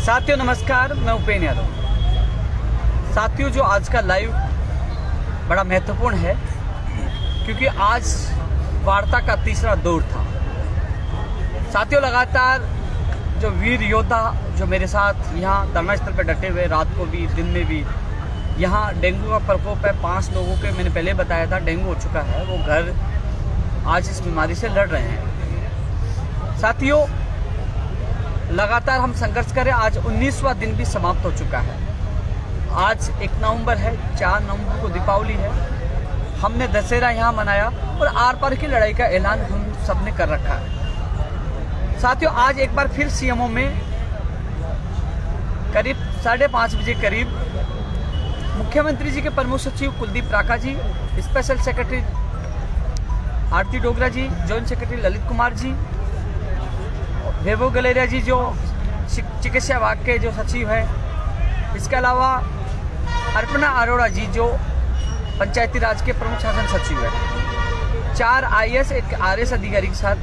साथियों नमस्कार, मैं उपेन यादव। साथियों, जो आज का लाइव बड़ा महत्वपूर्ण है क्योंकि आज वार्ता का तीसरा दौर था। साथियों, लगातार जो वीर योद्धा जो मेरे साथ यहाँ धरना स्थल पर डटे हुए, रात को भी दिन में भी, यहाँ डेंगू का प्रकोप है। 5 लोगों के मैंने पहले बताया था डेंगू हो चुका है, वो घर आज इस बीमारी से लड़ रहे हैं। साथियों, लगातार हम संघर्ष करें। आज 19वां दिन भी समाप्त हो चुका है। आज 1 नवंबर है, 4 नवंबर को दीपावली है। हमने दशहरा यहाँ मनाया और आर पार की लड़ाई का ऐलान हम सबने कर रखा है। साथियों, आज एक बार फिर सीएमओ में करीब 5:30 बजे करीब मुख्यमंत्री जी के प्रमुख सचिव कुलदीप राका जी, स्पेशल सेक्रेटरी आरती डोगरा जी, जॉइंट सेक्रेटरी ललित कुमार जी, वैभव गलेरिया जी जो चिकित्सा विभाग के जो सचिव हैं, इसके अलावा अर्पणा अरोड़ा जी जो पंचायती राज के प्रमुख शासन सचिव है, 4 IAS एक RS अधिकारी के साथ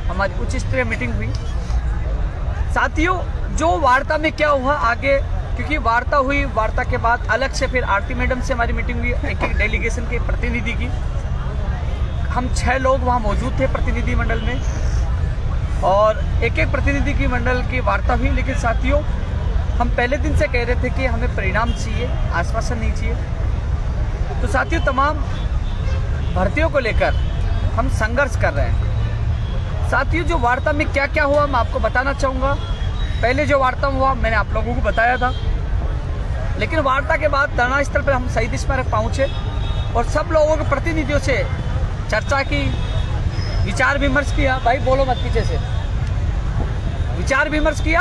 हमारी उच्च स्तरीय मीटिंग हुई। साथियों, जो वार्ता में क्या हुआ आगे, क्योंकि वार्ता हुई, वार्ता के बाद अलग से फिर आरती मैडम से हमारी मीटिंग हुई, एक डेलीगेशन के प्रतिनिधि की। हम 6 लोग वहाँ मौजूद थे प्रतिनिधि मंडल में और एक प्रतिनिधि की मंडल की वार्ता हुई। लेकिन साथियों, हम पहले दिन से कह रहे थे कि हमें परिणाम चाहिए, आश्वासन नहीं चाहिए। तो साथियों, तमाम भर्तियों को लेकर हम संघर्ष कर रहे हैं। साथियों, जो वार्ता में क्या क्या हुआ मैं आपको बताना चाहूँगा। पहले जो वार्ता हुआ मैंने आप लोगों को बताया था, लेकिन वार्ता के बाद धरना स्थल पर हम शहीद स्मारक पहुँचे और सब लोगों के प्रतिनिधियों से चर्चा की, विचार विमर्श किया। भाई बोलो मत पीछे से। विचार विमर्श किया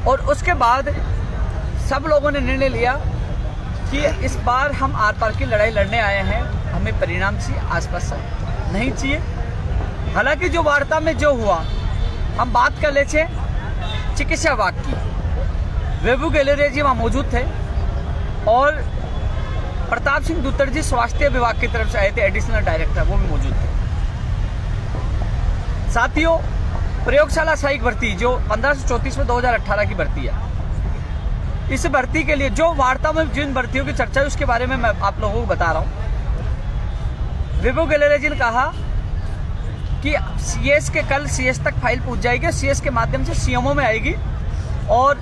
और उसके बाद सब लोगों ने निर्णय लिया कि इस बार हम आर पार की लड़ाई लड़ने आए हैं, हमें परिणाम चाहिए, आश्वासन नहीं चाहिए। हालांकि जो वार्ता में जो हुआ, हम बात कर ले थे चिकित्सा विभाग की। वैभव गलेरिया जी वहाँ मौजूद थे और प्रताप सिंह दुत्तर जी स्वास्थ्य विभाग की तरफ से आए थे, एडिशनल डायरेक्टर, वो भी मौजूद थे। साथियों, प्रयोगशाला सहायक भर्ती जो 1534 में 2018 की भर्ती है, इस भर्ती के लिए जो वार्ता में जिन भर्तियों की चर्चा है उसके बारे में मैं आप लोगों को बता रहा हूं। वैभव गलेरिया जी ने कहा कि CS के कल CS तक फाइल पहुंच जाएगी, CS के माध्यम से CMO में आएगी। और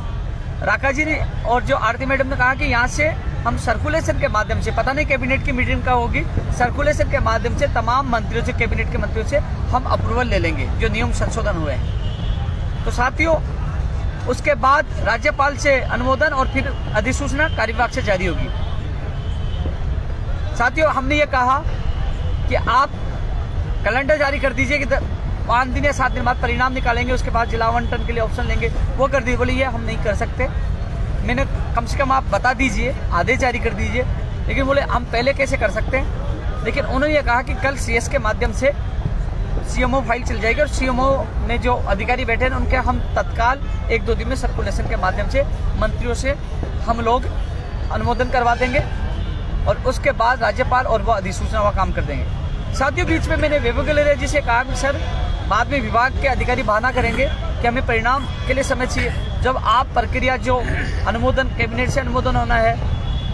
राका जी ने और जो आरती मैडम ने कहा कि यहाँ से हम सर्कुलेशन के माध्यम से, पता नहीं कैबिनेट की मीटिंग का होगी, सर्कुलेशन के माध्यम से तमाम मंत्रियों से, कैबिनेट के मंत्रियों से हम अप्रूवल ले लेंगे जो नियम संशोधन हुए हैं। तो साथियों, उसके बाद राज्यपाल से अनुमोदन और फिर अधिसूचना कार्य विभाग से जारी होगी। साथियों, हमने ये कहा कि आप कैलेंडर जारी कर दीजिए कि 5 दिन या 7 दिन बाद परिणाम निकालेंगे, उसके बाद जिला आवंटन के लिए ऑप्शन लेंगे, वो कर दीजिए। बोले ये हम नहीं कर सकते। मैंने कम से कम आप बता दीजिए, आदेश जारी कर दीजिए। लेकिन बोले हम पहले कैसे कर सकते हैं। लेकिन उन्होंने ये कहा कि कल CS के माध्यम से CMO फाइल चल जाएगी और CMO में जो अधिकारी बैठे हैं उनके हम तत्काल 1-2 दिन में सर्कुलेशन के माध्यम से मंत्रियों से हम लोग अनुमोदन करवा देंगे और उसके बाद राज्यपाल और वो अधिसूचना हुआ काम कर देंगे। साथियों, बीच में मैंने वैभव गलेरिया जी से कहा कि सर बाद में विभाग के अधिकारी बहाना करेंगे कि हमें परिणाम के लिए समय चाहिए। जब आप प्रक्रिया जो अनुमोदन, कैबिनेट से अनुमोदन होना है,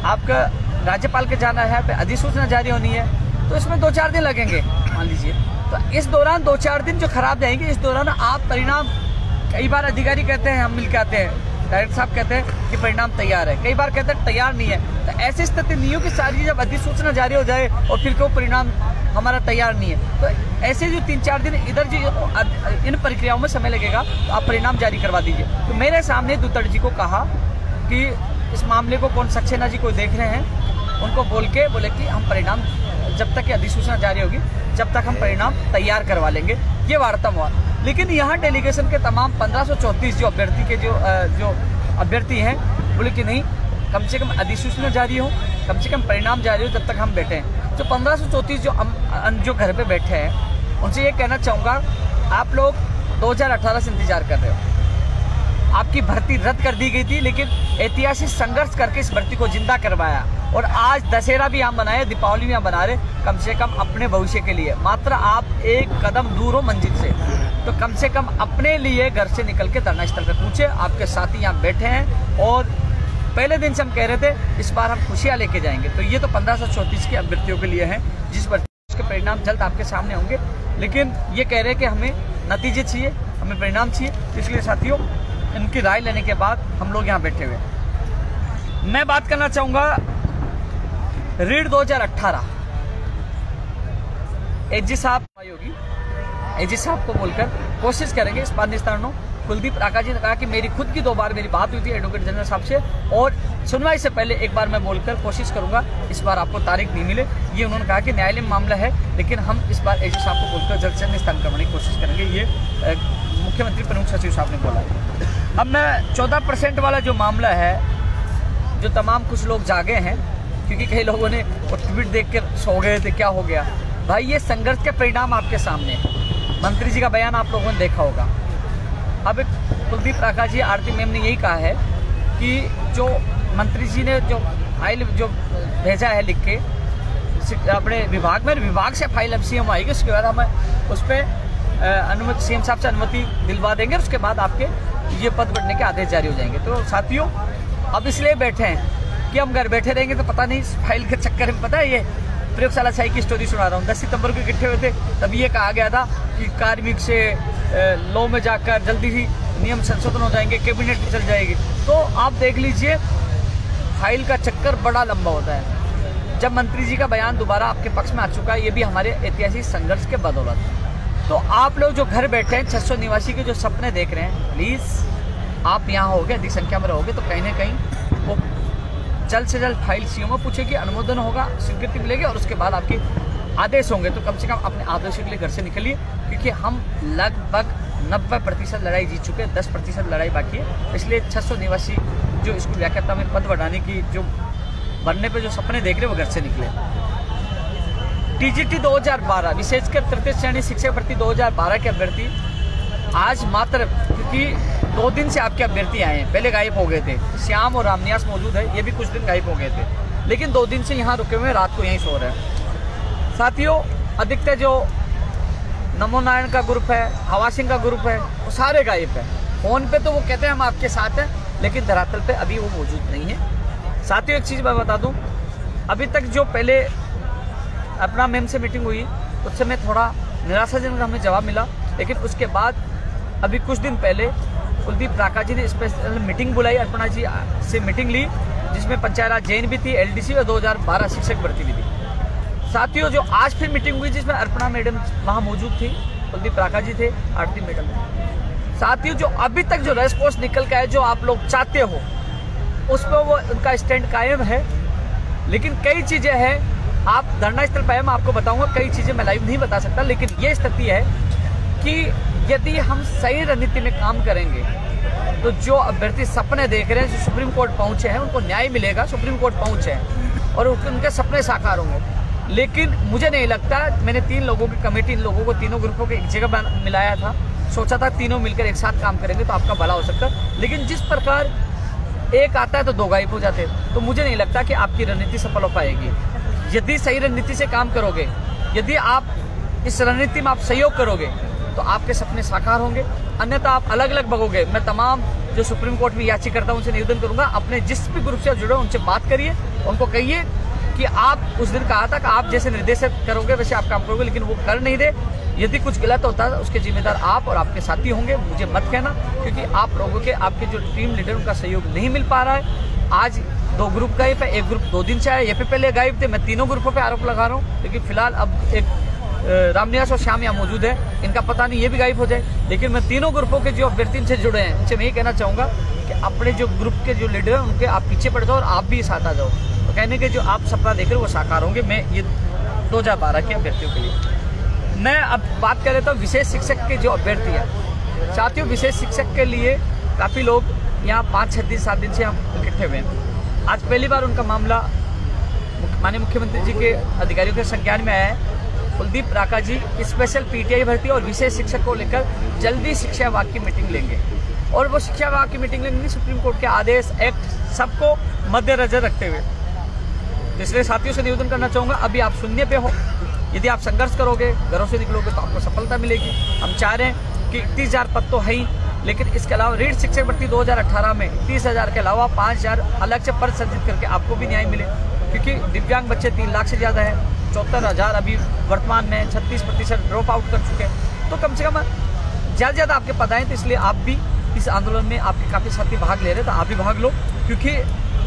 आपका राज्यपाल के जाना है, अधिसूचना जारी होनी है, तो इसमें 2-4 दिन लगेंगे मान लीजिए। तो इस दौरान 2-4 दिन जो खराब जाएंगे, इस दौरान आप परिणाम, कई बार अधिकारी कहते हैं, हम मिल के आते हैं, डायरेक्टर साहब कहते हैं कि परिणाम तैयार है, कई बार कहते हैं तैयार नहीं है। तो ऐसी स्थिति नहीं हो कि सारी जब अधिसूचना जारी हो जाए और फिर क्यों परिणाम हमारा तैयार नहीं है। तो ऐसे जो 3-4 दिन इधर जो इन प्रक्रियाओं में समय लगेगा, तो आप परिणाम जारी करवा दीजिए। तो मेरे सामने दुत्तर जी को कहा कि इस मामले को कौन सक्सेना जी को देख रहे हैं, उनको बोले कि हम परिणाम जब तक अधिसूचना जारी होगी जब तक हम परिणाम तैयार करवा लेंगे। ये वार्ता हुआ। लेकिन यहाँ डेलीगेशन के तमाम 1534 जो अभ्यर्थी के जो अभ्यर्थी हैं, बोले कि नहीं, कम से कम अधिसूचना जारी हो, कम से कम परिणाम जारी हो, जब तक हम बैठे हैं। जो 1534 जो घर पे बैठे हैं, उनसे ये कहना चाहूँगा, आप लोग 2018 से इंतजार कर रहे हो। आपकी भर्ती रद्द कर दी गई थी, लेकिन ऐतिहासिक संघर्ष करके इस भर्ती को जिंदा करवाया और आज दशहरा भी हम बनाए, दीपावली भी हम बना रहे, कम से कम अपने भविष्य के लिए। मात्र आप एक कदम दूर हो मंजिल से, तो कम से कम अपने लिए घर से निकल के धरना स्थल पर पहुंचे। आपके साथी यहाँ बैठे हैं और पहले दिन से हम कह रहे थे इस बार हम खुशियाँ लेके जाएंगे। तो ये तो 1534 के अभ्यर्थियों के लिए हैं, जिस भर्ती के परिणाम जल्द आपके सामने होंगे, लेकिन ये कह रहे हैं कि हमें नतीजे चाहिए, हमें परिणाम चाहिए। तो इसलिए साथियों, इनकी राय लेने के बाद हम लोग यहाँ बैठे हुए। मैं बात करना चाहूँगा रीड 2018 एजी साहब होगी, एजी साहब को बोलकर कोशिश करेंगे। इस बात निस्तारणों कुलदीप राका जी ने कहा कि मेरी खुद की 2 बार मेरी बात हुई थी एडवोकेट जनरल साहब से, और सुनवाई से पहले एक बार मैं बोलकर कोशिश करूंगा इस बार आपको तारीख नहीं मिले। ये उन्होंने कहा कि न्यायालय में मामला है, लेकिन हम इस बार एजी साहब को बोलकर जल्द से निस्तारण करवाने की कोशिश करेंगे। ये मुख्यमंत्री प्रमुख सचिव साहब ने बोला। अब मैं 14% वाला जो मामला है, जो तमाम कुछ लोग जागे हैं, क्योंकि कई लोगों ने वो ट्वीट देख कर सो गए थे, क्या हो गया भाई। ये संघर्ष के परिणाम आपके सामने है। मंत्री जी का बयान आप लोगों ने देखा होगा। अब कुलदीप राका जी, आरती मैम ने यही कहा है कि जो मंत्री जी ने जो फाइल जो भेजा है लिख के अपने विभाग में, विभाग से फाइल अब सीएम आएगी, उसके बाद हम उस पर अनुमति सीएम साहब से अनुमति दिलवा देंगे, उसके बाद आपके ये पद बढ़ने के आदेश जारी हो जाएंगे। तो साथियों, अब इसलिए बैठे हैं कि हम घर बैठे रहेंगे तो पता नहीं इस फाइल के चक्कर में, पता है ये प्रयोगशाला शाही की स्टोरी सुना रहा हूँ। 10 सितंबर को इकट्ठे हुए थे, तब ये कहा गया था कि कार्मिक से लॉ में जाकर जल्दी ही नियम संशोधन हो जाएंगे, कैबिनेट में चल जाएगी। तो आप देख लीजिए, फाइल का चक्कर बड़ा लंबा होता है। जब मंत्री जी का बयान दोबारा आपके पक्ष में आ चुका है, ये भी हमारे ऐतिहासिक संघर्ष के बदौलत। तो आप लोग जो घर बैठे हैं, 600 निवासी के जो सपने देख रहे हैं, प्लीज़ आप यहाँ होगे, अधिक संख्या में रहोगे, तो कहीं ना कहीं वो जल्द से जल्द फाइल सीएम में पूछेगी, अनुमोदन होगा, स्वीकृति मिलेगी और उसके बाद आपके आदेश होंगे। तो कम से कम अपने आदेशों के लिए घर से निकलिए, क्योंकि हम लगभग 90% लड़ाई जीत चुके हैं, 10% लड़ाई बाकी है। इसलिए 600 निवासी जो स्कूल व्याख्याता में पद बढ़ाने की जो बनने पे जो सपने देख रहे हैं, वो घर से निकले। टीजीटी 2012 विशेषकर तृतीय श्रेणी शिक्षक भर्ती 2012 के अभ्यर्थी आज मात्र, क्योंकि 2 दिन से आपके अभ्यर्थी आए हैं, पहले गायब हो गए थे। श्याम और रामनिवास मौजूद है, ये भी कुछ दिन गायब हो गए थे, लेकिन 2 दिन से यहाँ रुके हुए, रात को यहीं सो रहे हैं। साथियों, अधिकतर जो नमो नारायण का ग्रुप है, हवा सिंह का ग्रुप है, वो सारे गायब है। फोन पे तो वो कहते हैं हम आपके साथ हैं, लेकिन धरातल पे अभी वो मौजूद नहीं है। साथियों, एक चीज़ मैं बता दूं, अभी तक जो पहले अपना मैम से मीटिंग हुई, उस समय थोड़ा निराशाजनक हमें जवाब मिला, लेकिन उसके बाद अभी कुछ दिन पहले कुलदीप राका जी ने स्पेशल मीटिंग बुलाई, अर्पणा जी से मीटिंग ली, जिसमें पंचायत राज जैन भी थी, एलडीसी और 2012 शिक्षक भर्ती भी थी। साथियों, जो आज फिर मीटिंग हुई, जिसमें अर्पणा मैडम वहाँ मौजूद थी, कुलदीप राका जी थे, आरती मैडम। साथियों, जो अभी तक जो रेस्पॉन्स निकल का है, जो आप लोग चाहते हो, उस पर वो उनका स्टैंड कायम है, लेकिन कई चीज़ें हैं। आप धरना स्थल पर, मैं आपको बताऊंगा, कई चीज़ें मैं लाइव नहीं बता सकता, लेकिन ये स्थिति है कि यदि हम सही रणनीति में काम करेंगे तो जो अभ्यर्थी सपने देख रहे हैं, जो सुप्रीम कोर्ट पहुंचे हैं, उनको न्याय मिलेगा। सुप्रीम कोर्ट पहुंचे हैं और उनके सपने साकार होंगे। लेकिन मुझे नहीं लगता, मैंने 3 लोगों की कमेटी, इन लोगों को तीनों ग्रुपों को एक जगह मिलाया था, सोचा था तीनों मिलकर एक साथ काम करेंगे तो आपका भला हो सकता है। लेकिन जिस प्रकार एक आता है तो 2 गायब हो जाते हैं, तो मुझे नहीं लगता कि आपकी रणनीति सफल हो पाएगी। यदि सही रणनीति से काम करोगे, यदि आप इस रणनीति में आप सहयोग करोगे, तो आपके सपने साकार होंगे, अन्यथा आप अलग अलग भगोगे। मैं तमाम जो सुप्रीम कोर्ट में याचिकाकर्ता उनसे निवेदन करूंगा, अपने जिस भी ग्रुप से जुड़े उनसे बात करिए, उनको कहिए कि आप उस दिन कहा था कि आप जैसे निर्देशित करोगे वैसे आप काम करोगे, लेकिन वो कर नहीं दे। यदि कुछ गलत होता है उसके जिम्मेदार आप और आपके साथी होंगे, मुझे मत कहना, क्योंकि आप लोगों के, आपके जो टीम लीडर, उनका सहयोग नहीं मिल पा रहा है। आज 2 ग्रुप गायब है, एक ग्रुप 2 दिन से आया, ये पहले गायब थे। मैं तीनों ग्रुपों पे आरोप लगा रहा हूँ, लेकिन फिलहाल अब एक रामनिवास और श्याम यहाँ मौजूद है, इनका पता नहीं ये भी गायब हो जाए। लेकिन मैं तीनों ग्रुपों के जो अभ्यर्थी से जुड़े हैं, उनसे मैं ये कहना चाहूँगा कि अपने जो ग्रुप के जो लीडर हैं, उनके आप पीछे पड़ जाओ और आप भी साथ आ जाओ, तो कहने के जो आप सपना देख रहे हो वो साकार होंगे। मैं ये 2012 के अभ्यर्थियों के लिए मैं अब बात कर रहा था विशेष शिक्षक के जो अभ्यर्थी हैं। साथियों, विशेष शिक्षक के लिए काफ़ी लोग यहाँ 5-6 दिन 7 दिन से हम इकट्ठे हुए हैं। आज पहली बार उनका मामला माननीय मुख्यमंत्री जी के अधिकारियों के संज्ञान में आया है। कुलदीप राका जी स्पेशल पीटीआई भर्ती और विशेष शिक्षक को लेकर जल्दी शिक्षा विभाग की मीटिंग लेंगे। और वो शिक्षा विभाग की मीटिंग लेंगे सुप्रीम कोर्ट के आदेश, एक्ट सबको मद्देनजर रखते हुए। इसलिए साथियों से निवेदन करना चाहूँगा, अभी आप शून्य पे हो, यदि आप संघर्ष करोगे, घरों से निकलोगे तो आपको सफलता मिलेगी। हम चाह रहे हैं कि 30,000 पद तो है ही, लेकिन इसके अलावा रीढ़ शिक्षक भर्ती 2018 में 30,000 के अलावा 5,000 अलग से पद सृजित करके आपको भी न्याय मिले, क्योंकि दिव्यांग बच्चे 3 लाख से ज़्यादा है। 74,000 अभी वर्तमान में 36% ड्रॉप आउट कर चुके हैं। तो कम से कम ज़्यादा से ज़्यादा आपके पद आए, तो इसलिए आप भी इस आंदोलन में, आपके काफ़ी साथी भाग ले रहे हैं तो आप भी भाग लो, क्योंकि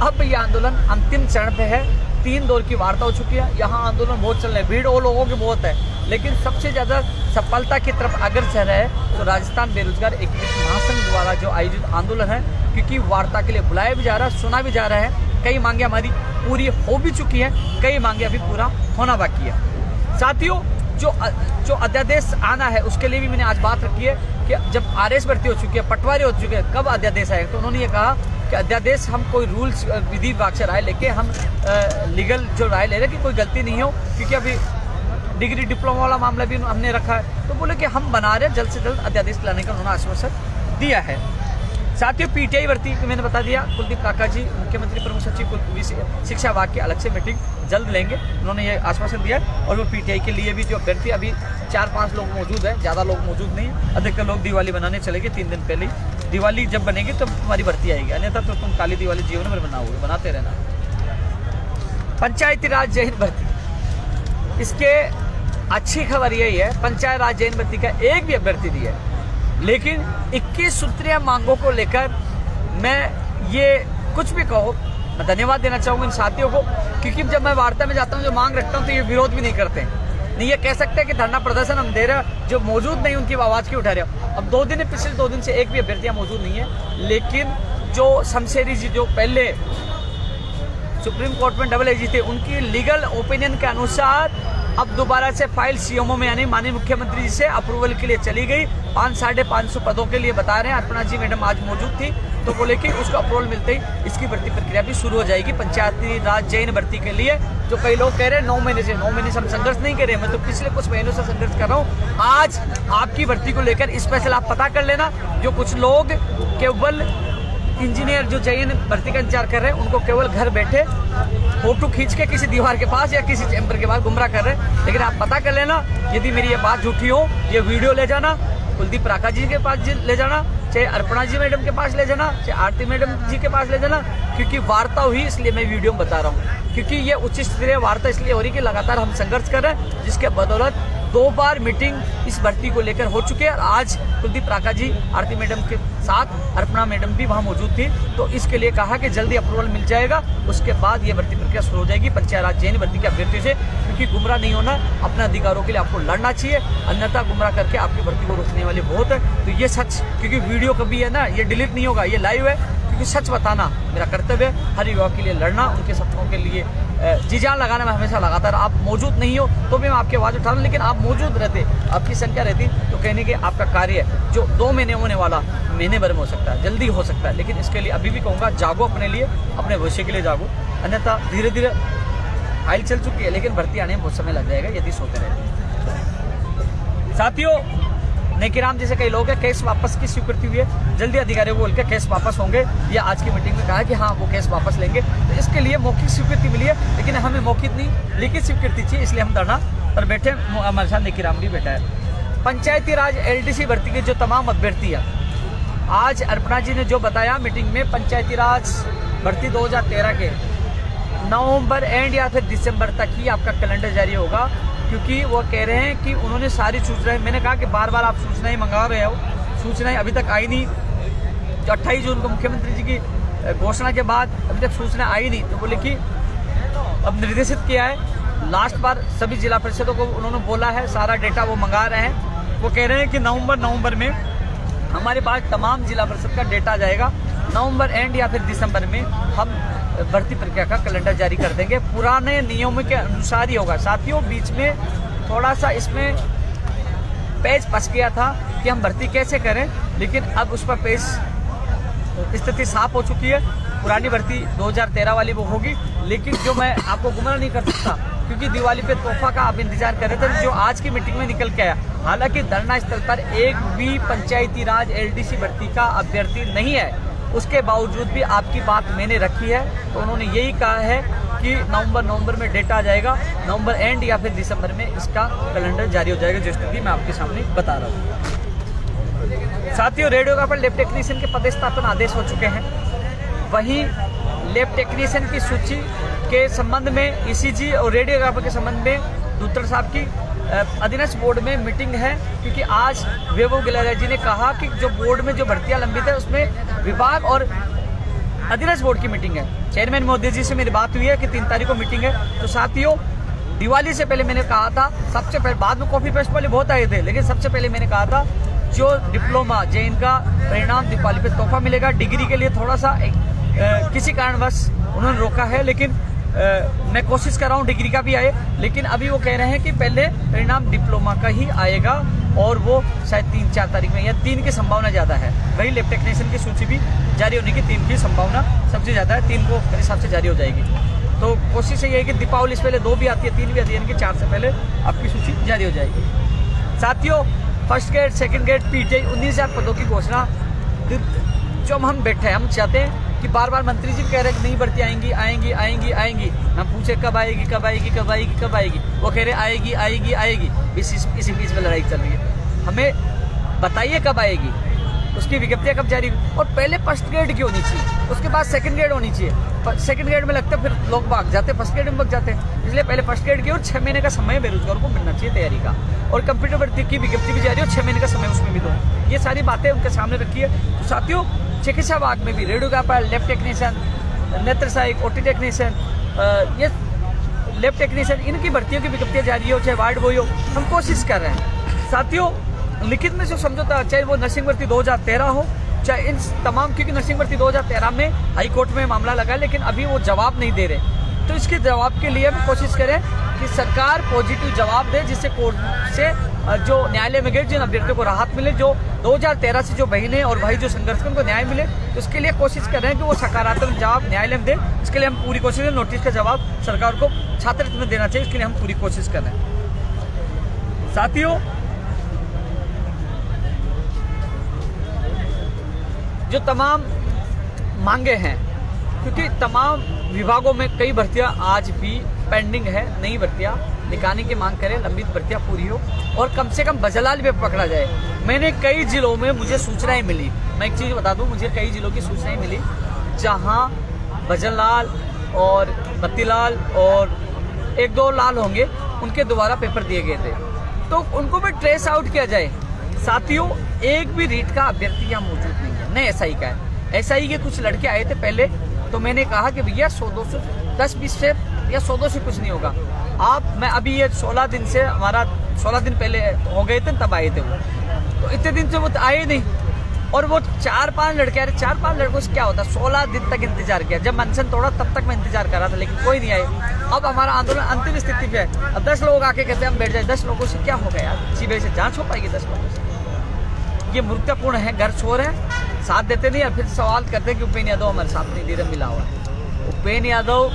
अब ये आंदोलन अंतिम चरण पे है। 3 दौर की वार्ता हो चुकी है, यहाँ आंदोलन बहुत चल रहा है, भीड़ और लोगों की बहुत है, लेकिन सबसे ज़्यादा सफलता की तरफ अग्रसर है तो राजस्थान बेरोजगार एकीकृत महासंघ द्वारा जो आयोजित आंदोलन है, क्योंकि वार्ता के लिए बुलाया भी जा रहा है, सुना भी जा रहा है। कई मांगे हमारी पूरी हो भी चुकी हैं, कई मांगे अभी पूरा होना बाकी है। साथियों, जो अध्यादेश आना है उसके लिए भी मैंने आज बात रखी है कि जब आरएस भर्ती हो चुकी है, पटवारी हो चुके हैं, कब अध्यादेश आएगा। तो उन्होंने ये कहा कि अध्यादेश हम कोई रूल्स विधि विभाग से राय लेके हम लीगल जो राय ले रहे हैं कि कोई गलती नहीं हो, क्योंकि अभी डिग्री डिप्लोमा वाला मामला भी हमने रखा है। तो बोले कि हम बना रहे हैं, जल्द से जल्द अध्यादेश लाने का उन्होंने आश्वासन दिया है। साथियों, पीटीआई भर्ती मैंने बता दिया, कुलदीप काका जी मुख्यमंत्री प्रमुख सचिव शिक्षा विभाग की अलग से मीटिंग जल्द लेंगे, उन्होंने ये आश्वासन दिया है। और वो पीटीआई के लिए भी जो अभ्यर्थी, अभी 4-5 लोग मौजूद हैं, ज़्यादा लोग मौजूद नहीं है। अधिकतर लोग दिवाली बनाने चलेंगे 3 दिन पहले ही। दिवाली जब बनेगी तब तुम्हारी भर्ती आएगी, अन्यथा तो तुम काली दिवाली जीवन भर बनाओगे, बनाते रहना। पंचायती राज जय हिंद भर्ती, इसके अच्छी खबर यही है, पंचायत राज जय हिंद भर्ती का एक भी अभ्यर्थी नहीं है, लेकिन 21 सूत्रीय मांगों को लेकर मैं ये कुछ भी कहो, मैं धन्यवाद देना चाहूँगा इन साथियों को, क्योंकि जब मैं वार्ता में जाता हूँ, जो मांग रखता हूँ, तो ये विरोध भी नहीं करते हैं। नहीं ये कह सकते कि धरना प्रदर्शन हम दे रहे हैं, जो मौजूद नहीं उनकी आवाज़ क्यों उठा रहे हो। अब 2 दिन, पिछले 2 दिन से एक भी अभ्यर्थियाँ मौजूद नहीं है, लेकिन जो शमशेरी जी जो पहले सुप्रीम कोर्ट में डबल एजी थे, उनकी लीगल ओपिनियन के अनुसार अब दोबारा से फाइल सीएमओ में, यानी माननीय मुख्यमंत्री जी से अप्रूवल के लिए चली गई। 500-550 पदों के लिए बता रहे हैं। अर्पणा जी मैडम आज मौजूद थी, तो बोले कि उसको अप्रूवल मिलते ही इसकी भर्ती प्रक्रिया भी शुरू हो जाएगी पंचायती राज जैन भर्ती के लिए। जो कई लोग कह रहे हैं 9 महीने से, 9 महीने से हम संघर्ष नहीं कर रहे, मैं तो पिछले कुछ महीनों से संघर्ष कर रहा हूँ। आज आपकी भर्ती को लेकर स्पेशल आप पता कर लेना, जो कुछ लोग केवल इंजीनियर जो जैन भर्ती का इंतजार कर रहे हैं, उनको केवल घर बैठे फोटो खींच के किसी दीवार के पास या किसी चैम्बर के पास गुमराह कर रहे हैं। लेकिन आप पता कर लेना, यदि मेरी ये बात झूठी हो, ये वीडियो ले जाना, कुलदीप राका जी के पास ले जाना, चाहे अर्पणा जी मैडम के पास ले जाना, चाहे आरती मैडम जी के पास ले जाना, क्योंकि वार्ता हुई इसलिए मैं वीडियो में बता रहा हूँ, क्योंकि ये उच्च स्तरीय वार्ता इसलिए हो रही कि लगातार हम संघर्ष कर रहे हैं, जिसके बदौलत 2 बार मीटिंग इस भर्ती को लेकर हो चुके हैं। और आज कुलदीप राका जी, आरती मैडम के साथ अर्पणा मैडम भी वहाँ मौजूद थी, तो इसके लिए कहा कि जल्दी अप्रूवल मिल जाएगा, उसके बाद ये भर्ती प्रक्रिया शुरू हो जाएगी पंचायत राज जैन भर्ती के अभ्यर्थी से। क्योंकि गुमराह नहीं होना, अपने अधिकारों के लिए आपको लड़ना चाहिए, अन्यथा गुमराह करके आपकी भर्ती को रोकने वाले बहुत है। तो ये सच, क्योंकि वीडियो कभी है ना, ये डिलीट नहीं होगा, ये लाइव है, क्योंकि सच बताना मेरा कर्तव्य है। हर युवा के लिए लड़ना, उनके सपनों के लिए जी जान लगाना मैं हमेशा लगातार। आप मौजूद नहीं हो तो भी मैं आपकी आवाज़ उठा रहा हूँ, लेकिन आप मौजूद रहते, आपकी संख्या रहती, तो कहने के आपका कार्य है जो 2 महीने होने वाला महीने भर में हो सकता है, जल्दी हो सकता है। लेकिन इसके लिए अभी भी कहूँगा, जागो अपने लिए, अपने भविष्य के लिए जागो, अन्यथा धीरे धीरे फाइल चल चुकी है, लेकिन भर्ती आने में बहुत समय लग जाएगा यदि सोते रहे। साथियों, नेकीराम जैसे कई लोग हैं, केस वापस की स्वीकृति हुई है, जल्दी अधिकारियों को बोल के केस वापस होंगे, या आज की मीटिंग में कहा कि हाँ वो केस वापस लेंगे। तो इसके लिए मौखिक स्वीकृति मिली है, लेकिन हमें मौखिक नहीं लिखित स्वीकृति चाहिए, इसलिए हम धरना पर बैठे। हमारे साथ नेकीराम भी बैठा है। पंचायती राज एलडीसी भर्ती के जो तमाम अभ्यर्थी हैं, आज अर्पणा जी ने जो बताया मीटिंग में, पंचायती राज भर्ती 2013 के नवंबर एंड या फिर दिसंबर तक ही आपका कैलेंडर जारी होगा, क्योंकि वो कह रहे हैं कि उन्होंने सारी सूचनाएं, मैंने कहा कि बार बार आप सूचनाएं मंगा रहे हो, सूचनाएं अभी तक आई नहीं। तो 28 जून को मुख्यमंत्री जी की घोषणा के बाद अभी तक सूचना आई नहीं, तो बोले कि अब निर्देशित किया है, लास्ट बार सभी जिला परिषदों को उन्होंने बोला है, सारा डेटा वो मंगा रहे हैं। वो कह रहे हैं कि नवंबर में हमारे पास तमाम जिला परिषद का डेटा आ जाएगा, नवंबर एंड या फिर दिसंबर में हम भर्ती प्रक्रिया का कैलेंडर जारी कर देंगे, पुराने नियमों के अनुसार ही होगा। साथियों, बीच में थोड़ा सा इसमें पेज फंस गया था कि हम भर्ती कैसे करें, लेकिन अब उस पर पेज स्थिति साफ हो चुकी है। पुरानी भर्ती 2013 वाली वो होगी, लेकिन जो मैं आपको गुमराह नहीं कर सकता क्योंकि दिवाली पे तोहफा का आप इंतजार कर रहे थे, जो आज की मीटिंग में निकल के आया। हालांकि धरना स्थल पर एक भी पंचायती राज LDC भर्ती का अभ्यर्थी नहीं है, उसके बावजूद भी आपकी बात मैंने रखी है। तो उन्होंने यही कहा है कि नवंबर में डेटा आ जाएगा, नवंबर एंड या फिर दिसंबर में इसका कैलेंडर जारी हो जाएगा, जो स्थिति मैं आपके सामने बता रहा हूँ। साथियों, रेडियोग्राफर लैब टेक्नीशियन के पदस्थापन आदेश हो चुके हैं। वहीं लैब टेक्नीशियन की सूची के संबंध में ECG और रेडियोग्राफर के संबंध में धूतड़ साहब की अधीनस्थ बोर्ड में मीटिंग है, क्योंकि आज वैभव गिलरिया जी ने कहा कि जो बोर्ड में जो भर्तियां लंबित है उसमें विभाग और अधीनस्थ बोर्ड की मीटिंग है। चेयरमैन मोदी जी से मेरी बात हुई है कि 3 तारीख को मीटिंग है। तो साथियों, दिवाली से पहले मैंने कहा था, सबसे पहले, बाद में कॉफी फेस्ट वाले बहुत आए थे, लेकिन सबसे पहले मैंने कहा था जो डिप्लोमा JEE का परिणाम दिवाली पे तोहफा मिलेगा। डिग्री के लिए थोड़ा सा किसी कारणवश उन्होंने रोका है, लेकिन मैं कोशिश कर रहा हूँ डिग्री का भी आए, लेकिन अभी वो कह रहे हैं कि पहले परिणाम डिप्लोमा का ही आएगा, और वो शायद 3-4 तारीख में, या 3 की संभावना ज़्यादा है। वही लैब टेक्नीशियन की सूची भी जारी होने की 3 की संभावना सबसे ज़्यादा है, 3 को मेरे हिसाब से जारी हो जाएगी। तो कोशिश ये है कि दीपावली से पहले 2 भी आती है, 3 भी आती है, यानी कि 4 से पहले आपकी सूची जारी हो जाएगी। साथियों, first grade, second grade, PTI 19,000 पदों की घोषणा, जो हम बैठे हैं, हम चाहते हैं कि बार मंत्री जी कह रहे हैं कि नई भर्ती आएंगी आएंगी आएंगी आएंगी, हम पूछे कब आएगी कब आएगी कब आएगी कब आएगी, वो कह रहे आएगी आएगी आएगी। इसी बीच में लड़ाई चल रही है। हमें बताइए कब आएगी, उसकी विज्ञप्तियां कब जारी, और पहले फर्स्ट ग्रेड की होनी चाहिए, उसके बाद सेकंड ग्रेड होनी चाहिए। सेकंड ग्रेड में लगता है फिर लोग भाग जाते, फर्स्ट ग्रेड में भाग जाते हैं, इसलिए पहले फर्स्ट ग्रेड की, और 6 महीने का समय बेरोजगारों को मिलना चाहिए तैयारी का, और कंप्यूटर भर्ती की विज्ञप्ति भी जारी हो, 6 महीने का समय उसमें भी दो। ये सारी बातें उनके सामने रखी है। तो साथियों, चिकित्सा विभाग में भी रेडियोग्राफर, लैब टेक्नीशियन, नेत्र सहायक, OT टेक्नीशियन, ये लैब टेक्नीशियन, इनकी भर्तियों की विज्ञप्तियां जारी हो, चाहे वार्ड बॉय हो, हम कोशिश कर रहे हैं। साथियों, लिखित में जो समझौता, चाहे वो नर्सिंग भर्ती 2013 हो, चाहे इन तमाम, क्योंकि नर्सिंग भर्ती 2013 में हाई कोर्ट में मामला लगा, लेकिन अभी वो जवाब नहीं दे रहे। तो इसके जवाब के लिए हम कोशिश करें कि सरकार पॉजिटिव जवाब दे, जिससे कोर्ट से जो न्यायालय में गए जिन अभ्यर्थियों को राहत मिले, जो 2013 से जो बहनें और भाई जो संघर्ष कर उनको न्याय मिले। तो इसके लिए कोशिश कर रहे हैं कि वो सकारात्मक जवाब न्यायालय में दे। इसके लिए हम पूरी कोशिश करें, नोटिस का जवाब सरकार को छात्रवृत्ति में देना चाहिए, इसके लिए हम पूरी कोशिश कर रहे हैं। साथियों, जो तमाम मांगे हैं, क्योंकि तमाम विभागों में कई भर्तियां आज भी पेंडिंग है, नई भर्तियां निकालने की मांग करें, लंबित भर्तियां पूरी हो, और कम से कम बजलाल पे पकड़ा जाए। मैंने कई जिलों में मुझे सूचनाएं मिली, मैं एक चीज़ बता दूं, मुझे कई जिलों की सूचनाएं मिली जहां भजनलाल और बत्तीलाल और 1-2 लाल होंगे, उनके दोबारा पेपर दिए गए थे, तो उनको भी ट्रेस आउट किया जाए। साथियों, एक भी रीट का अभ्यर्थी यहाँ मौजूद नहीं है, न SI का है। SI के कुछ लड़के आए थे पहले, तो मैंने कहा कि भैया 100-200, 10-20 से या 100-200 से कुछ नहीं होगा। मैं अभी ये 16 दिन से, हमारा 16 दिन पहले हो गए थे, तब आए थे वो, तो इतने दिन से वो आए नहीं, और वो 4-5 लड़के आ रहे, 4-5 लड़कों से क्या होता, 16 दिन तक इंतजार किया। जब अनशन तोड़ा तब तक मैं इंतजार कर रहा था, लेकिन कोई नहीं आए। अब हमारा आंदोलन अंतिम स्थिति पे है। अब 10 लोग आके कहते हैं हम बैठ जाए, 10 लोगों से क्या होगा यार, सीबीआई से जांच हो पाएगी 10 लोगों से? ये मूर्खतापूर्ण है, घर छोर है, साथ देते नहीं, और फिर सवाल करते हैं कि उपेन्द्र यादव हमारे साथ नहीं दे रहा, मिला हुआ है। उपेन्द्र यादव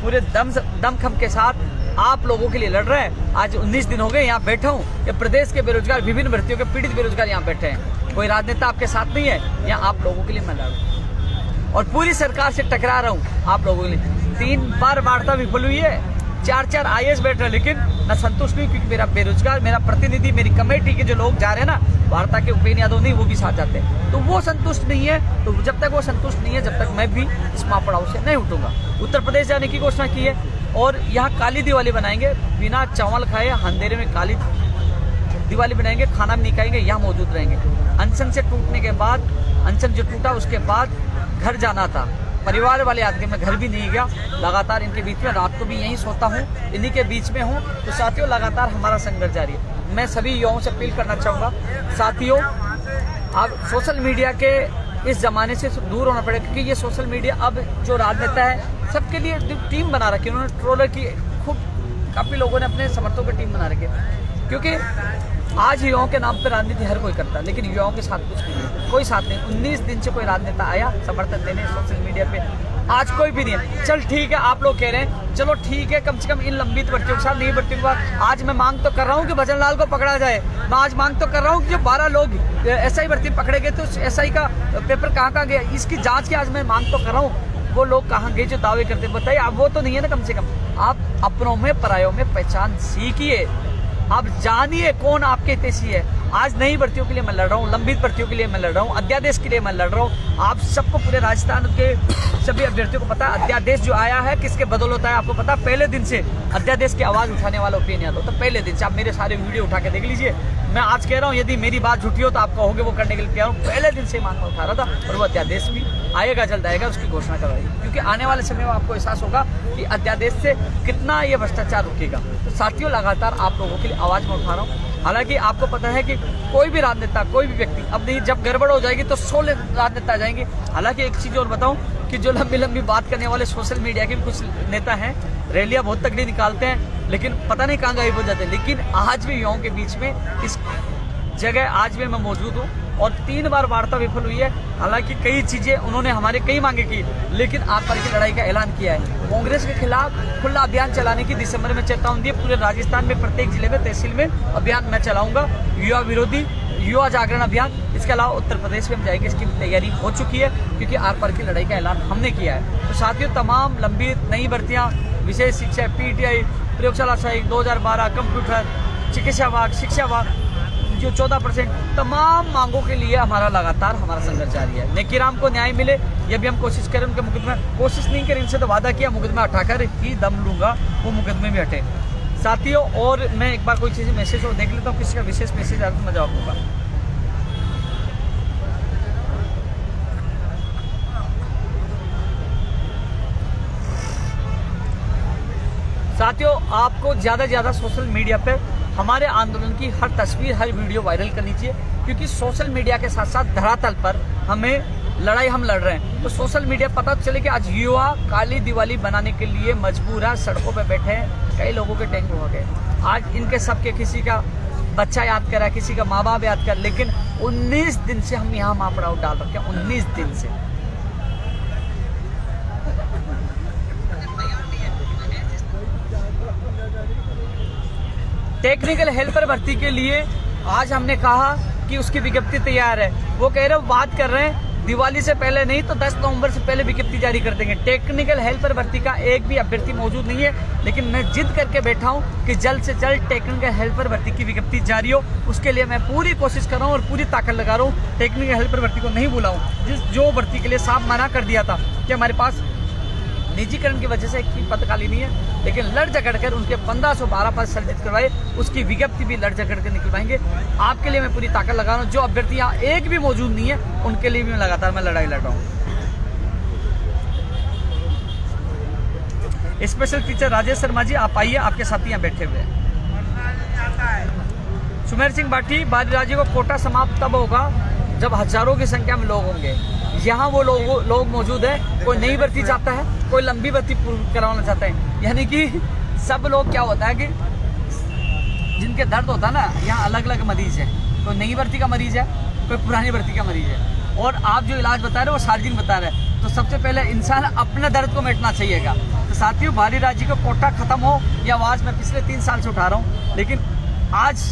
पूरे दमखम के साथ आप लोगों के लिए लड़ रहे हैं। आज 19 दिन हो गए यहाँ बैठा हूँ, ये प्रदेश के बेरोजगार, विभिन्न भर्तियों के पीड़ित बेरोजगार यहाँ बैठे हैं, कोई राजनेता आपके साथ नहीं है, यहाँ आप लोगों के लिए मैं लड़ रहा हूँ, और पूरी सरकार से टकरा रहा हूँ आप लोगों के लिए। 3 बार वार्ता विफल हुई है, 4-4 IAS बैठ रहे, लेकिन मैं संतुष्ट नहीं, क्योंकि मेरा बेरोजगार, मेरा प्रतिनिधि, मेरी कमेटी के जो लोग जा रहे हैं ना वार्ता के, उपेन्द्र यादव नहीं, वो भी साथ जाते हैं, तो वो संतुष्ट नहीं है। तो जब तक वो संतुष्ट नहीं है, जब तक मैं भी इस महापड़ाव से नहीं उठूंगा। उत्तर प्रदेश जाने की घोषणा की है, और यहाँ काली दिवाली बनाएंगे, बिना चावल खाए अंधेरे में काली दिवाली बनाएंगे, खाना भी नहीं खाएंगे, यहाँ मौजूद रहेंगे। अनशन से टूटने के बाद, अनशन जो टूटा उसके बाद घर जाना था, परिवार वाले आदमी, मैं घर भी नहीं गया, लगातार इनके बीच में, रात को भी यहीं सोता हूँ, इन्हीं के बीच में हूँ। तो साथियों, लगातार हमारा संघर्ष जारी है। मैं सभी युवाओं से अपील करना चाहूँगा, साथियों, आप सोशल मीडिया के इस जमाने से दूर होना पड़ेगा, क्योंकि ये सोशल मीडिया अब जो राजनेता है सबके लिए टीम बना रखी है, उन्होंने ट्रोलर की खूब, काफ़ी लोगों ने अपने समर्थकों की टीम बना रखी है, क्योंकि आज युवाओं के नाम पर राजनीति हर कोई करता है, लेकिन युवाओं के साथ कुछ नहीं है, कोई साथ नहीं। 19 दिन से कोई राजनेता आया समर्थन देने सोशल मीडिया पे, आज कोई भी नहीं है। चल ठीक है, आप लोग कह रहे हैं, चलो ठीक है, कम से कम इन लंबित भर्तियों के साथ नहीं भर्तियों के बाद आज मैं मांग तो कर रहा हूँ कि भजन लाल को पकड़ा जाए। मैं आज मांग तो कर रहा हूँ कि जो 12 लोग SI भर्ती पकड़े गए तो SI का पेपर कहाँ गया, इसकी जाँच की आज मैं मांग तो कर रहा हूँ। वो लोग कहाँ गए जो दावे करते, बताइए। आप वो तो नहीं है ना, कम से कम आप अपनों में परायों में पहचान सीखिए, आप जानिए कौन आपके हितैषी है। आज नई भर्तियों के लिए मैं लड़ रहा हूँ, लंबित भर्तियों के लिए मैं लड़ रहा हूँ, अध्यादेश के लिए मैं लड़ रहा हूँ। आप सबको, पूरे राजस्थान के सभी अभ्यर्थियों को पता है अध्यादेश जो आया है किसके बदौलत है। आपको पता, पहले दिन से अध्यादेश की आवाज उठाने वाला ओपिनियन यादव, तो पहले दिन से आप मेरे सारे वीडियो उठा के देख लीजिए। मैं आज कह रहा हूँ, यदि मेरी बात झूठी हो तो आप कहोगे वो करने के लिए तैयार हूँ। पहले दिन से मांग उठा रहा था, और वो अध्यादेश भी आएगा, जल्द आएगा, उसकी घोषणा करवाएगी, क्योंकि आने वाले समय में आपको एहसास होगा कि अध्यादेश से कितना ये भ्रष्टाचार रुकेगा। तो साथियों, लगातार आप लोगों के लिए आवाज में उठा रहा हूँ। हालांकि आपको पता है कि कोई भी राजनेता, कोई भी व्यक्ति, अब नहीं, जब गड़बड़ हो जाएगी तो 16 राजनेता आ जाएंगे। हालांकि एक चीज और बताऊं कि जो लंबी लंबी बात करने वाले सोशल मीडिया के भी कुछ नेता हैं, रैलियां बहुत तगड़ी निकालते हैं, लेकिन पता नहीं कहाँ गायब हो जाते हैं। लेकिन आज भी युवाओं के बीच में इस जगह आज भी मैं मौजूद हूँ, और 3 बार वार्ता विफल हुई है। हालांकि कई चीजें उन्होंने हमारे कई मांगे की, लेकिन आर पार की लड़ाई का ऐलान किया है। कांग्रेस के खिलाफ खुला अभियान चलाने की दिसंबर में चेतावनी दी। पूरे राजस्थान में प्रत्येक जिले में, तहसील में अभियान मैं चलाऊंगा, युवा विरोधी युवा जागरण अभियान। इसके अलावा उत्तर प्रदेश में हम जाएंगे, इसकी तैयारी हो चुकी है, क्योंकि आर पार की लड़ाई का ऐलान हमने किया है। तो साथियों, तमाम लंबित नई भर्तियां, विशेष शिक्षा, PTI, प्रयोगशाला सहायक 2012, कंप्यूटर, चिकित्सा विभाग, शिक्षा विभाग, जो 14%, तमाम मांगों के लिए हमारा लगातार संघर्ष जारी है। नेकीराम को न्याय मिले, ये भी हम कोशिश करें। उनके मुकदमे कोशिश नहीं करें, इनसे तो वादा किया मुकदमा हटाकर ही दम लूंगा, वो मुकदमे भी हटे। साथियों, और मैं एक बार कोई चीज़ मैसेज और देख लेता हूँ, किसी का विशेष मैसेज आया तो मैं जवाब दूंगा। साथियों, आपको ज़्यादा से ज़्यादा सोशल मीडिया पर हमारे आंदोलन की हर तस्वीर, हर वीडियो वायरल करनी चाहिए, क्योंकि सोशल मीडिया के साथ साथ धरातल पर हमें लड़ाई हम लड़ रहे हैं। तो सोशल मीडिया पता चले कि आज युवा काली दिवाली बनाने के लिए मजबूर है, सड़कों पे बैठे हैं, कई लोगों के टैंक हो गए। आज इनके सबके, किसी का बच्चा याद करा, किसी का माँ बाप याद कर, लेकिन 19 दिन से हम यहाँ मापड़ाव डाल रखे हैं, 19 दिन से। टेक्निकल हेल्पर भर्ती के लिए आज हमने कहा कि उसकी विज्ञप्ति तैयार है। वो कह रहे, बात कर रहे हैं दिवाली से पहले नहीं तो 10 नवंबर से पहले विज्ञप्ति जारी कर देंगे। टेक्निकल हेल्पर भर्ती का एक भी अभ्यर्थी मौजूद नहीं है, लेकिन मैं जिद करके बैठा हूं कि जल्द से जल्द टेक्निकल हेल्पर भर्ती की विज्ञप्ति जारी हो। उसके लिए मैं पूरी कोशिश कर रहा हूं और पूरी ताकत लगा रहा हूं, टेक्निकल हेल्पर भर्ती को नहीं बुलाऊं। जो भर्ती के लिए साफ मना कर दिया था कि हमारे पास निजीकरण की वजह से एक पद खाली नहीं है, लेकिन लड़ झगड़ कर उनके 1512 पद सृजित करवाए, उसकी विज्ञप्ति भी लड़ झगड़ कर निकलवाएंगे। आपके लिए मैं पूरी ताकत लगा रहा हूँ। जो अभ्यर्थी यहाँ एक भी मौजूद नहीं है, उनके लिए भी मैं लगातार लड़ाई लड़ रहा हूँ। स्पेशल टीचर राजेश शर्मा जी, आप आइए, आपके साथी यहाँ बैठे हुए हैं। सुमेर सिंह बाटी, बारी राज्य को कोटा समाप्त तब होगा जब हजारों की संख्या में लोग होंगे। यहाँ वो लोग मौजूद है, कोई नई भर्ती चाहता है, कोई लंबी भर्ती करवाना चाहता है। यानी कि सब लोग, क्या होता है कि जिनके दर्द होता है ना, यहाँ अलग अलग मरीज है, कोई नई भर्ती का मरीज है, कोई पुरानी भर्ती का मरीज है। और आप जो इलाज बता रहे हो वो सार्वजनिक बता रहे हैं, तो सबसे पहले इंसान अपने दर्द को मिटना चाहिएगा। तो साथियों, बाहरी राज्य का कोटा खत्म हो, यह आवाज मैं पिछले 3 साल से उठा रहा हूँ, लेकिन आज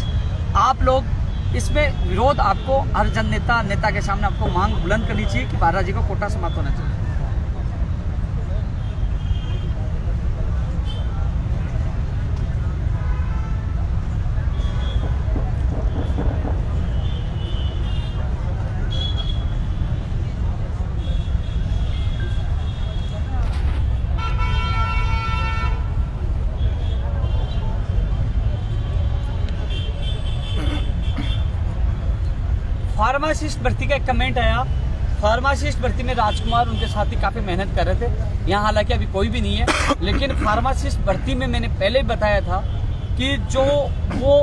आप लोग इसमें विरोध, आपको हर जन नेता के सामने आपको मांग बुलंद करनी चाहिए कि बाहरी राज्य का कोटा समाप्त होना चाहिए। फार्मासिस्ट भर्ती का एक कमेंट आया। फार्मासिस्ट भर्ती में राजकुमार उनके साथी काफी मेहनत कर रहे थे। यहाँ हालांकि अभी कोई भी नहीं है, लेकिन फार्मासिस्ट भर्ती में मैंने पहले ही बताया था कि जो वो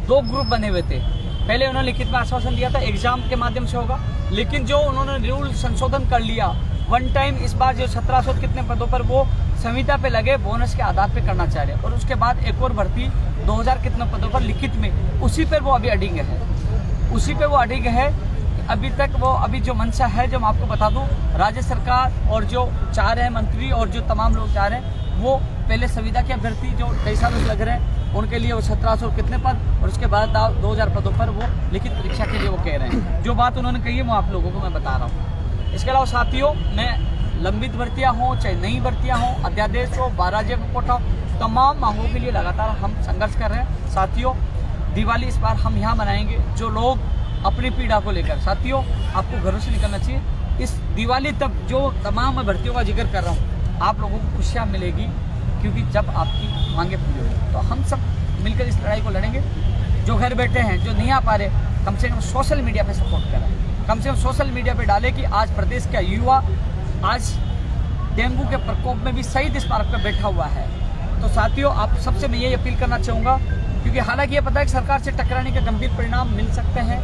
2 ग्रुप बने हुए थे। पहले उन्होंने लिखित में आश्वासन दिया था एग्जाम के माध्यम से होगा, लेकिन जो उन्होंने रूल संशोधन कर लिया वन टाइम, इस बार जो 1700 कितने पदों पर वो संविदा पे लगे बोनस के आधार पे करना चाह रहे, और उसके बाद एक और भर्ती 2000 कितने पदों पर लिखित में, उसी पर वो अभी अडिग है, उसी पे वो अडिग है। अभी तक वो अभी जो मंशा है, जो मैं आपको बता दूं, राज्य सरकार और जो चाह रहे हैं मंत्री और जो तमाम लोग चाह रहे हैं, वो पहले संविदा के अभ्यर्थी जो 23 सालों से लग रहे हैं उनके लिए वो 1700 कितने पद और उसके बाद 2000 पदों पर वो लिखित परीक्षा के लिए वो कह रहे हैं। जो बात उन्होंने कही है वो आप लोगों को मैं बता रहा हूँ। इसके अलावा साथियों, मैं लंबित भर्तियाँ हों चाहे नई भर्तियाँ हों, अध्यादेश हो, 12 राज्य का कोटा हो, तमाम मांगों के लिए लगातार हम संघर्ष कर रहे हैं। साथियों, दिवाली इस बार हम यहाँ मनाएंगे। जो लोग अपनी पीड़ा को लेकर, साथियों आपको घरों से निकलना चाहिए। इस दिवाली तक जो तमाम भर्तियों का जिक्र कर रहा हूँ, आप लोगों को खुशियाँ मिलेगी, क्योंकि जब आपकी मांगे पूरी होगी तो हम सब मिलकर इस लड़ाई को लड़ेंगे। जो घर बैठे हैं, जो नहीं आ पा रहे, कम से कम सोशल मीडिया पे सपोर्ट करें, कम से कम सोशल मीडिया पे डालें कि आज प्रदेश का युवा आज डेंगू के प्रकोप में भी शहीद स्मारक पर बैठा हुआ है। तो साथियों, आप सबसे मैं यही अपील करना चाहूँगा, क्योंकि हालांकि ये पता है कि सरकार से टकराने के गंभीर परिणाम मिल सकते हैं,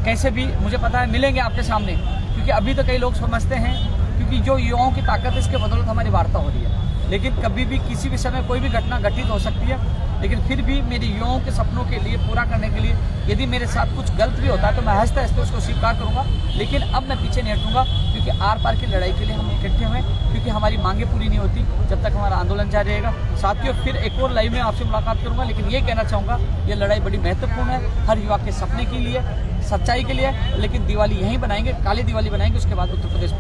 कैसे भी मुझे पता है मिलेंगे आपके सामने, क्योंकि अभी तो कई लोग समझते हैं क्योंकि जो युवाओं की ताकत है इसके बदौलत हमारी वार्ता हो रही है, लेकिन कभी भी किसी भी समय कोई भी घटना घटित हो सकती है। लेकिन फिर भी मेरे युवाओं के सपनों के लिए पूरा करने के लिए यदि मेरे साथ कुछ गलत भी होता है तो मैं हंसते हंसते उसको स्वीकार करूंगा, लेकिन अब मैं पीछे नहीं हटूंगा, क्योंकि आर पार की लड़ाई के लिए हम इकट्ठे हुए, क्योंकि हमारी मांगे पूरी नहीं होती जब तक हमारा आंदोलन जारी रहेगा। साथियों, फिर एक और लाइव में आपसे मुलाकात करूंगा, लेकिन ये कहना चाहूँगा ये लड़ाई बड़ी महत्वपूर्ण है हर युवा के सपने के लिए, सच्चाई के लिए। लेकिन दिवाली यहीं बनाएंगे, काली दिवाली बनाएंगे, उसके बाद उत्तर प्रदेश